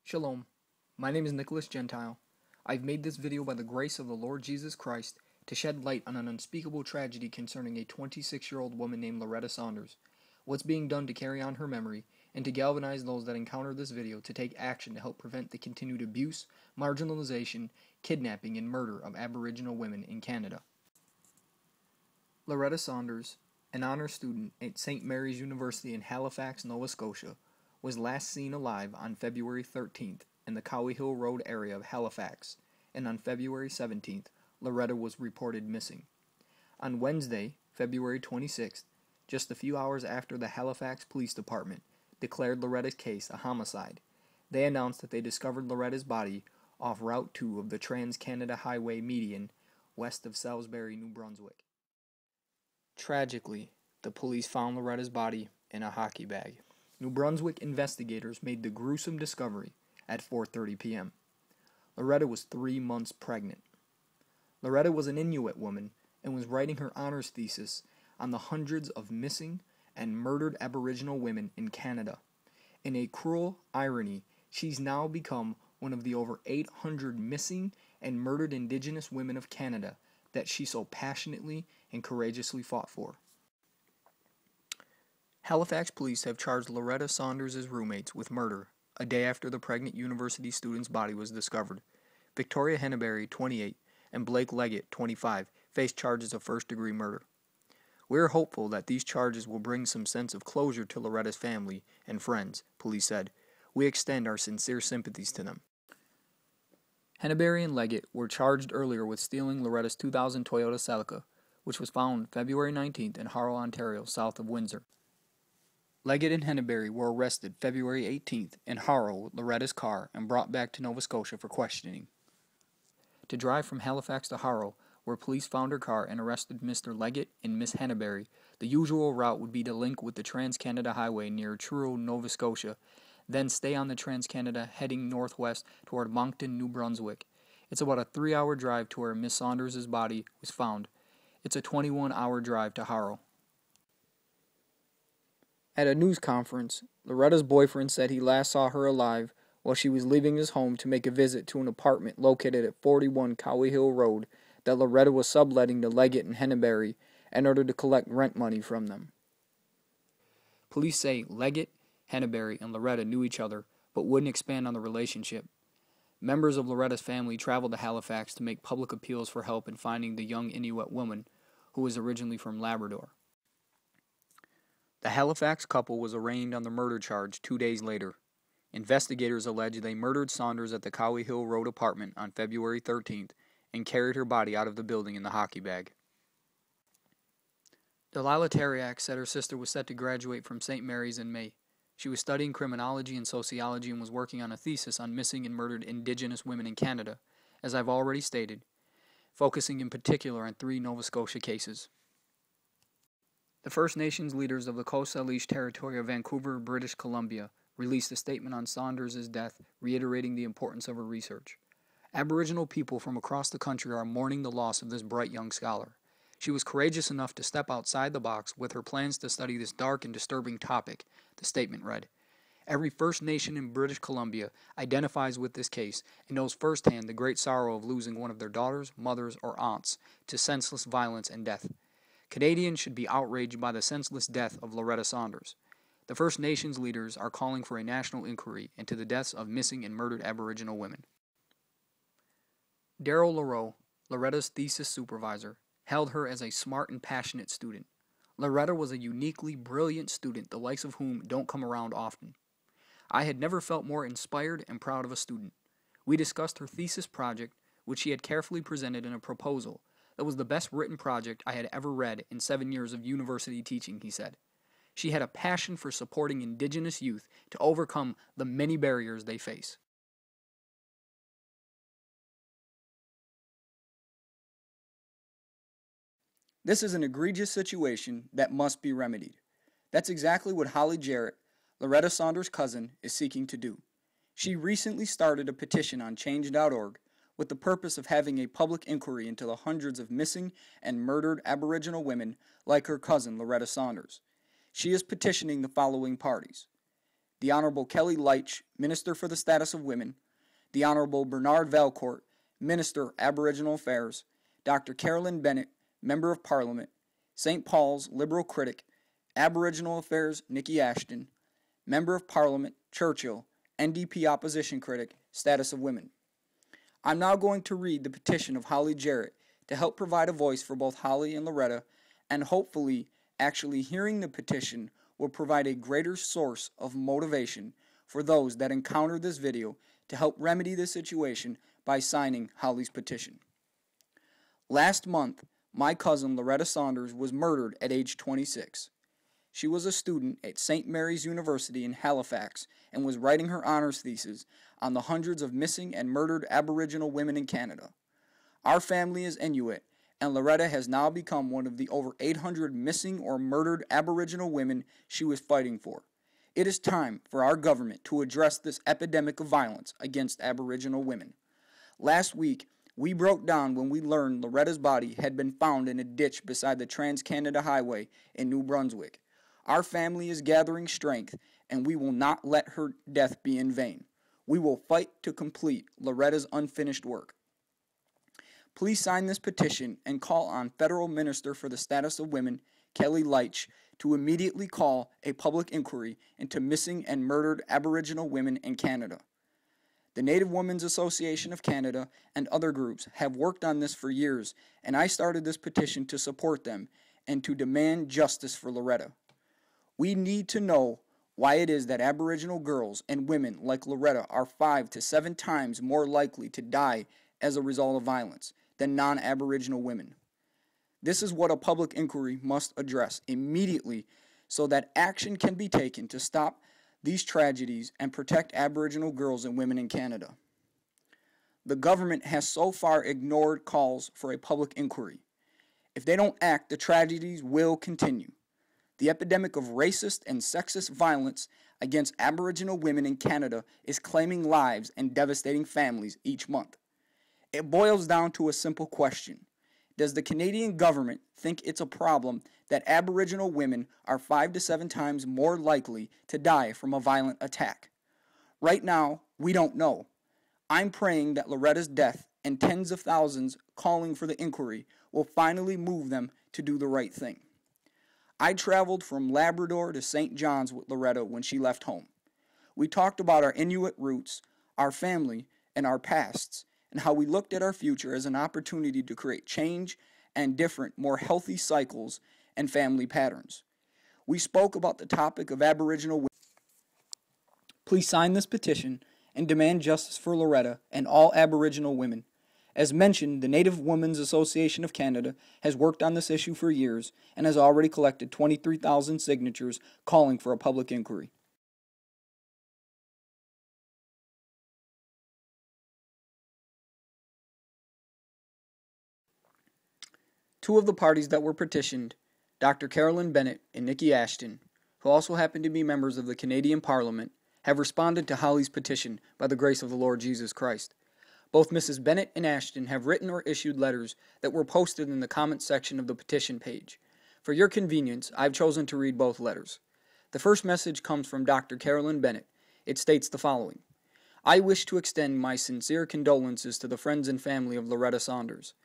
Shalom, my name is Nicholas Gentile. I've made this video by the grace of the Lord Jesus Christ to shed light on an unspeakable tragedy concerning a 26-year-old woman named Loretta Saunders, what's being done to carry on her memory, and to galvanize those that encounter this video to take action to help prevent the continued abuse, marginalization, kidnapping, and murder of Aboriginal women in Canada. Loretta Saunders, an honor student at St. Mary's University in Halifax, Nova Scotia, was last seen alive on February 13th in the Cowie Hill Road area of Halifax, and on February 17th, Loretta was reported missing. On Wednesday, February 26th, just a few hours after the Halifax Police Department declared Loretta's case a homicide, they announced that they discovered Loretta's body off Route 2 of the Trans-Canada Highway median west of Salisbury, New Brunswick. Tragically, the police found Loretta's body in a hockey bag. New Brunswick investigators made the gruesome discovery at 4:30 p.m. Loretta was 3 months pregnant. Loretta was an Inuit woman and was writing her honors thesis on the hundreds of missing and murdered Aboriginal women in Canada. In a cruel irony, she's now become one of the over 800 missing and murdered Indigenous women of Canada that she so passionately and courageously fought for. Halifax police have charged Loretta Saunders' roommates with murder a day after the pregnant university student's body was discovered. Victoria Henneberry, 28, and Blake Leggett, 25, face charges of first-degree murder. We are hopeful that these charges will bring some sense of closure to Loretta's family and friends, police said. We extend our sincere sympathies to them. Henneberry and Leggett were charged earlier with stealing Loretta's 2000 Toyota Celica, which was found February 19th in Harrow, Ontario, south of Windsor. Leggett and Henneberry were arrested February 18th in Harrow with Loretta's car and brought back to Nova Scotia for questioning. To drive from Halifax to Harrow, where police found her car and arrested Mr. Leggett and Miss Henneberry, the usual route would be to link with the Trans-Canada Highway near Truro, Nova Scotia, then stay on the Trans-Canada heading northwest toward Moncton, New Brunswick. It's about a 3-hour drive to where Miss Saunders' body was found. It's a 21-hour drive to Harrow. At a news conference, Loretta's boyfriend said he last saw her alive while she was leaving his home to make a visit to an apartment located at 41 Cowie Hill Road that Loretta was subletting to Leggett and Henneberry in order to collect rent money from them. Police say Leggett, Henneberry, and Loretta knew each other but wouldn't expand on the relationship. Members of Loretta's family traveled to Halifax to make public appeals for help in finding the young Inuit woman who was originally from Labrador. The Halifax couple was arraigned on the murder charge 2 days later. Investigators allege they murdered Saunders at the Cowie Hill Road apartment on February 13th and carried her body out of the building in the hockey bag. Delilah Tariak said her sister was set to graduate from St. Mary's in May. She was studying criminology and sociology and was working on a thesis on missing and murdered Indigenous women in Canada, as I've already stated, focusing in particular on 3 Nova Scotia cases. The First Nations leaders of the Coast Salish territory of Vancouver, British Columbia, released a statement on Saunders' death, reiterating the importance of her research. Aboriginal people from across the country are mourning the loss of this bright young scholar. She was courageous enough to step outside the box with her plans to study this dark and disturbing topic, the statement read. Every First Nation in British Columbia identifies with this case and knows firsthand the great sorrow of losing one of their daughters, mothers, or aunts to senseless violence and death. Canadians should be outraged by the senseless death of Loretta Saunders. The First Nations leaders are calling for a national inquiry into the deaths of missing and murdered Aboriginal women. Darryl Leroux, Loretta's thesis supervisor, hailed her as a smart and passionate student. Loretta was a uniquely brilliant student, the likes of whom don't come around often. I had never felt more inspired and proud of a student. We discussed her thesis project, which she had carefully presented in a proposal. That was the best written project I had ever read in 7 years of university teaching, he said. She had a passion for supporting Indigenous youth to overcome the many barriers they face. This is an egregious situation that must be remedied. That's exactly what Holly Jarrett, Loretta Saunders' cousin, is seeking to do. She recently started a petition on change.org with the purpose of having a public inquiry into the hundreds of missing and murdered Aboriginal women like her cousin Loretta Saunders. She is petitioning the following parties: the Honorable Kelly Leitch, Minister for the Status of Women, the Honorable Bernard Valcourt, Minister, Aboriginal Affairs, Dr. Carolyn Bennett, Member of Parliament, St. Paul's Liberal Critic, Aboriginal Affairs Nikki Ashton, Member of Parliament Churchill, NDP Opposition Critic, Status of Women. I'm now going to read the petition of Holly Jarrett to help provide a voice for both Holly and Loretta, and hopefully actually hearing the petition will provide a greater source of motivation for those that encounter this video to help remedy the situation by signing Holly's petition. Last month, my cousin Loretta Saunders was murdered at age 26. She was a student at St. Mary's University in Halifax and was writing her honors thesis on the hundreds of missing and murdered Aboriginal women in Canada. Our family is Inuit, and Loretta has now become one of the over 800 missing or murdered Aboriginal women she was fighting for. It is time for our government to address this epidemic of violence against Aboriginal women. Last week, we broke down when we learned Loretta's body had been found in a ditch beside the Trans-Canada Highway in New Brunswick. Our family is gathering strength, and we will not let her death be in vain. We will fight to complete Loretta's unfinished work. Please sign this petition and call on Federal Minister for the Status of Women, Kelly Leitch, to immediately call a public inquiry into missing and murdered Aboriginal women in Canada. The Native Women's Association of Canada and other groups have worked on this for years, and I started this petition to support them and to demand justice for Loretta. We need to know why it is that Aboriginal girls and women like Loretta are 5 to 7 times more likely to die as a result of violence than non-Aboriginal women. This is what a public inquiry must address immediately so that action can be taken to stop these tragedies and protect Aboriginal girls and women in Canada. The government has so far ignored calls for a public inquiry. If they don't act, the tragedies will continue. The epidemic of racist and sexist violence against Aboriginal women in Canada is claiming lives and devastating families each month. It boils down to a simple question. Does the Canadian government think it's a problem that Aboriginal women are 5 to 7 times more likely to die from a violent attack? Right now, we don't know. I'm praying that Loretta's death and tens of thousands calling for the inquiry will finally move them to do the right thing. I traveled from Labrador to St. John's with Loretta when she left home. We talked about our Inuit roots, our family, and our pasts, and how we looked at our future as an opportunity to create change and different, more healthy cycles and family patterns. We spoke about the topic of Aboriginal women. Please sign this petition and demand justice for Loretta and all Aboriginal women. As mentioned, the Native Women's Association of Canada has worked on this issue for years and has already collected 23,000 signatures calling for a public inquiry. Two of the parties that were petitioned, Dr. Carolyn Bennett and Nikki Ashton, who also happen to be members of the Canadian Parliament, have responded to Holly's petition by the grace of the Lord Jesus Christ. Both Mrs. Bennett and Ashton have written or issued letters that were posted in the comment section of the petition page. For your convenience, I've chosen to read both letters. The first message comes from Dr. Carolyn Bennett. It states the following: I wish to extend my sincere condolences to the friends and family of Loretta Saunders.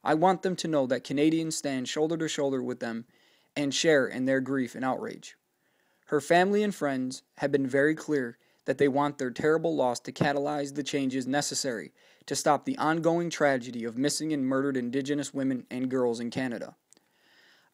I want them to know that Canadians stand shoulder to shoulder with them and share in their grief and outrage. Her family and friends have been very clear that they want their terrible loss to catalyze the changes necessary to stop the ongoing tragedy of missing and murdered Indigenous women and girls in Canada.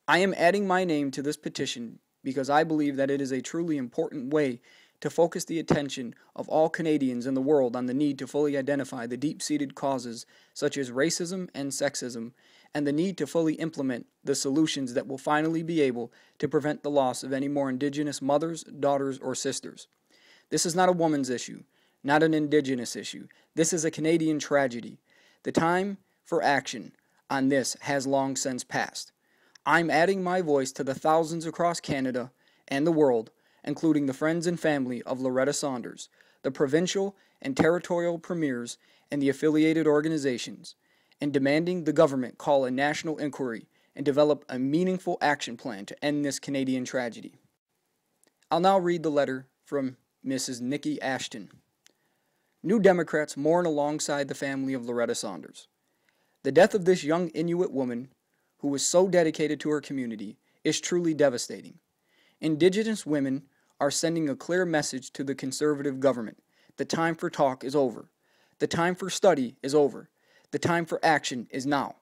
I am adding my name to this petition because I believe that it is a truly important way to focus the attention of all Canadians in the world on the need to fully identify the deep-seated causes such as racism and sexism, and the need to fully implement the solutions that will finally be able to prevent the loss of any more Indigenous mothers, daughters, or sisters. This is not a woman's issue, not an Indigenous issue. This is a Canadian tragedy. The time for action on this has long since passed. I'm adding my voice to the thousands across Canada and the world, including the friends and family of Loretta Saunders, the provincial and territorial premiers, and the affiliated organizations, in demanding the government call a national inquiry and develop a meaningful action plan to end this Canadian tragedy. I'll now read the letter from Mrs. Nikki Ashton. New Democrats mourn alongside the family of Loretta Saunders. The death of this young Inuit woman, who was so dedicated to her community, is truly devastating. Indigenous women are sending a clear message to the conservative government. The time for talk is over. The time for study is over. The time for action is now.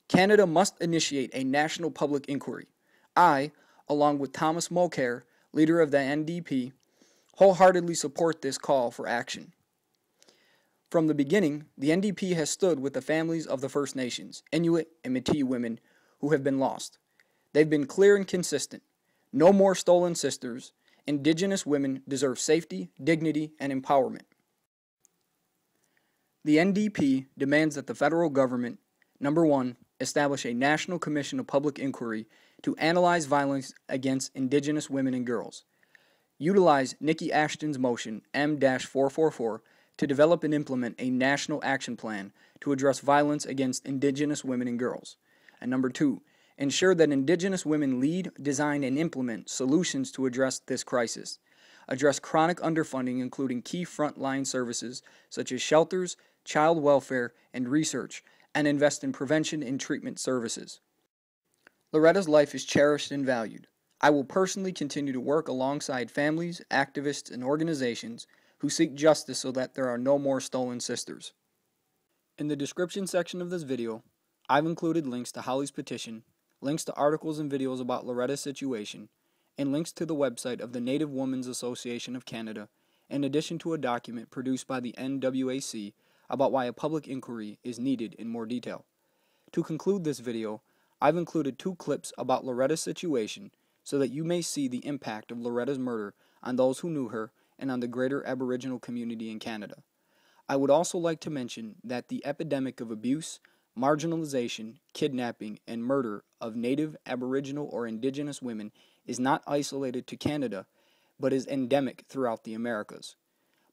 Canada must initiate a national public inquiry. I, along with Thomas Mulcair, leader of the NDP, wholeheartedly support this call for action. From the beginning, the NDP has stood with the families of the First Nations, Inuit and Métis women who have been lost. They've been clear and consistent. No more stolen sisters. Indigenous women deserve safety, dignity, and empowerment. The NDP demands that the federal government, number one, establish a National Commission of Public Inquiry to analyze violence against Indigenous women and girls. Utilize Nikki Ashton's motion M-444 to develop and implement a national action plan to address violence against Indigenous women and girls. And number two, ensure that Indigenous women lead, design, and implement solutions to address this crisis. Address chronic underfunding, including key frontline services such as shelters, child welfare, and research, and invest in prevention and treatment services. Loretta's life is cherished and valued. I will personally continue to work alongside families, activists, and organizations who seek justice so that there are no more stolen sisters. In the description section of this video, I've included links to Holly's petition, links to articles and videos about Loretta's situation, and links to the website of the Native Women's Association of Canada, in addition to a document produced by the NWAC about why a public inquiry is needed in more detail. To conclude this video, I've included 2 clips about Loretta's situation so that you may see the impact of Loretta's murder on those who knew her and on the greater Aboriginal community in Canada. I would also like to mention that the epidemic of abuse, marginalization, kidnapping, and murder of Native, Aboriginal, or Indigenous women is not isolated to Canada, but is endemic throughout the Americas.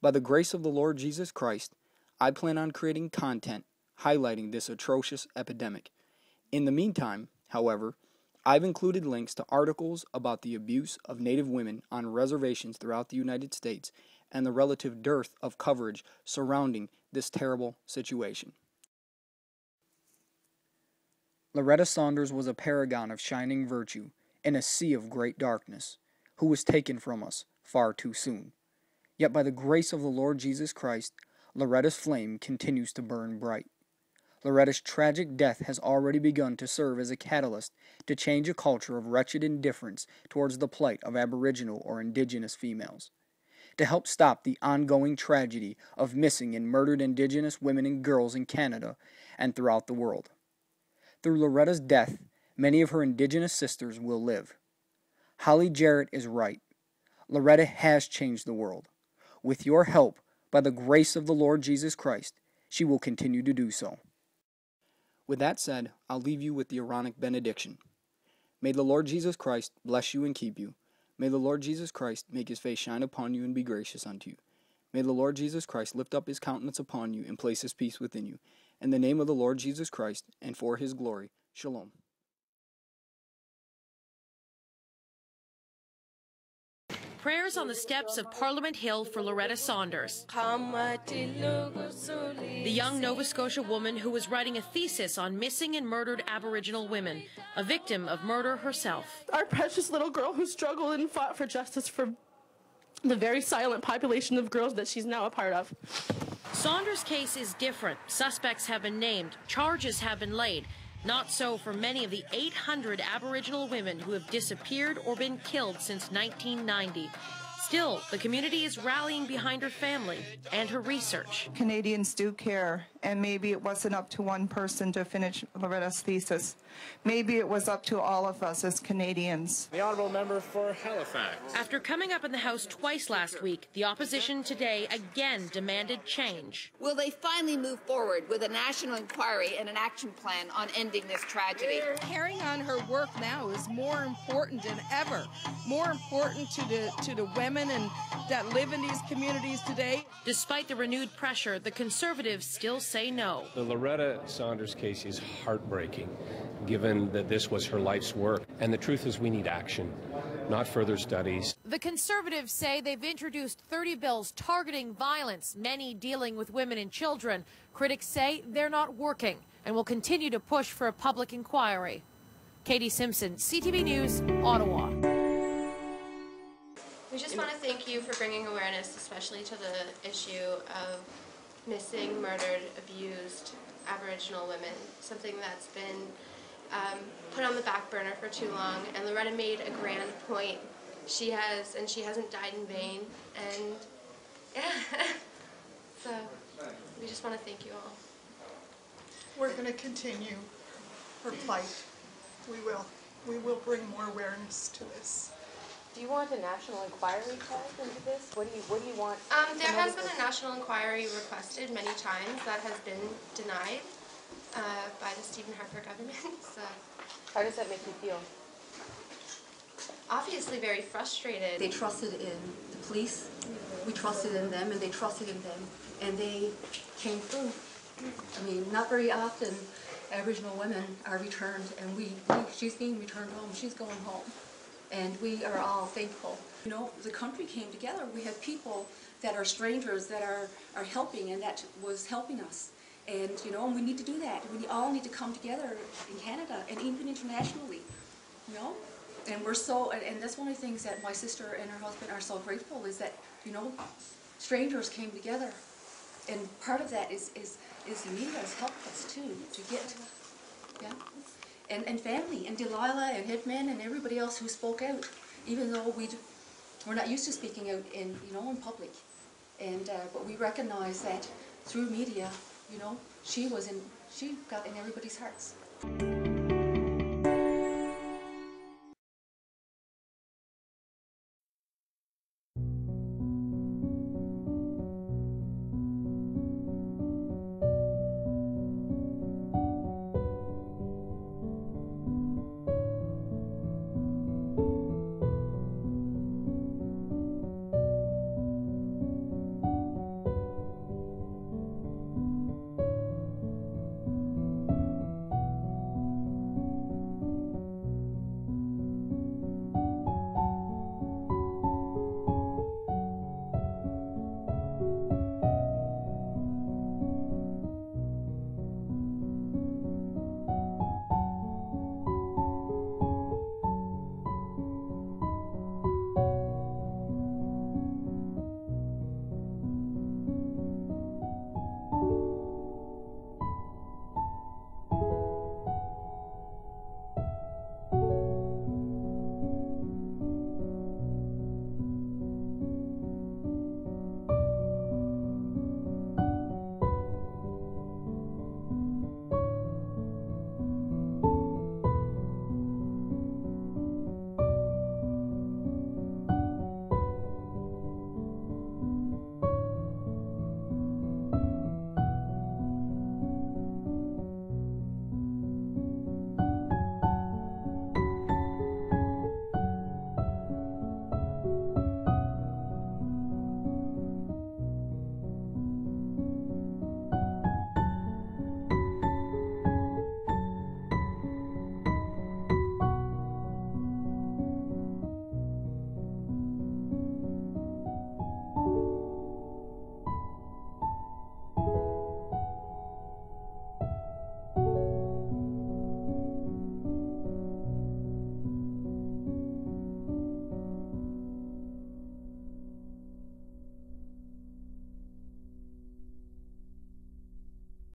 By the grace of the Lord Jesus Christ, I plan on creating content highlighting this atrocious epidemic. In the meantime, however, I've included links to articles about the abuse of Native women on reservations throughout the United States and the relative dearth of coverage surrounding this terrible situation. Loretta Saunders was a paragon of shining virtue in a sea of great darkness, who was taken from us far too soon. Yet by the grace of the Lord Jesus Christ, Loretta's flame continues to burn bright. Loretta's tragic death has already begun to serve as a catalyst to change a culture of wretched indifference towards the plight of Aboriginal or Indigenous females, to help stop the ongoing tragedy of missing and murdered Indigenous women and girls in Canada and throughout the world. Through Loretta's death, many of her Indigenous sisters will live. Holly Jarrett is right. Loretta has changed the world. With your help, by the grace of the Lord Jesus Christ, she will continue to do so. With that said, I'll leave you with the Aaronic benediction. May the Lord Jesus Christ bless you and keep you. May the Lord Jesus Christ make his face shine upon you and be gracious unto you. May the Lord Jesus Christ lift up his countenance upon you and place his peace within you. In the name of the Lord Jesus Christ, and for his glory, Shalom. Prayers on the steps of Parliament Hill for Loretta Saunders, the young Nova Scotia woman who was writing a thesis on missing and murdered Aboriginal women, a victim of murder herself. Our precious little girl who struggled and fought for justice for the very silent population of girls that she's now a part of. Saunders' case is different. Suspects have been named, charges have been laid. Not so for many of the 800 Aboriginal women who have disappeared or been killed since 1990. Still, the community is rallying behind her family and her research. Canadians do care, and maybe it wasn't up to one person to finish Loretta's thesis. Maybe it was up to all of us as Canadians. The Honourable Member for Halifax. After coming up in the House twice last week, the opposition today again demanded change. Will they finally move forward with a national inquiry and an action plan on ending this tragedy? Carrying on her work now is more important than ever. More important to the women and that live in these communities today. Despite the renewed pressure, the Conservatives still say no. The Loretta Saunders case is heartbreaking. given that this was her life's work. And the truth is we need action, not further studies. The Conservatives say they've introduced 30 bills targeting violence, many dealing with women and children. Critics say they're not working and will continue to push for a public inquiry. Katie Simpson, CTV News, Ottawa. We just want to thank you for bringing awareness, especially to the issue of missing, murdered, abused Aboriginal women, something that's been put on the back burner for too long. And Loretta made a grand point. She hasn't died in vain. And yeah, so we just want to thank you all. We're going to continue her plight. We will. We will bring more awareness to this. Do you want a national inquiry called into this? What do you want? There has been a national inquiry requested many times that has been denied by the Stephen Harper government. So, how does that make you feel? Obviously very frustrated. They trusted in the police, we trusted in them, and they trusted in them, and they came through. I mean, not very often Aboriginal women are returned, and she's being returned home, she's going home. And we are all thankful. You know, the country came together. We had people that are strangers that are helping, and that was helping us. And, you know, we need to do that. We all need to come together in Canada and even internationally, you know? And we're so, and that's one of the things that my sister and her husband are so grateful is that, you know, strangers came together. And part of that is the media has helped us too, to get, yeah? And family, and Delilah, and Hitman, and everybody else who spoke out, even though we're not used to speaking out in, you know, in public. And, but we recognize that through media, you know, she got in everybody's hearts.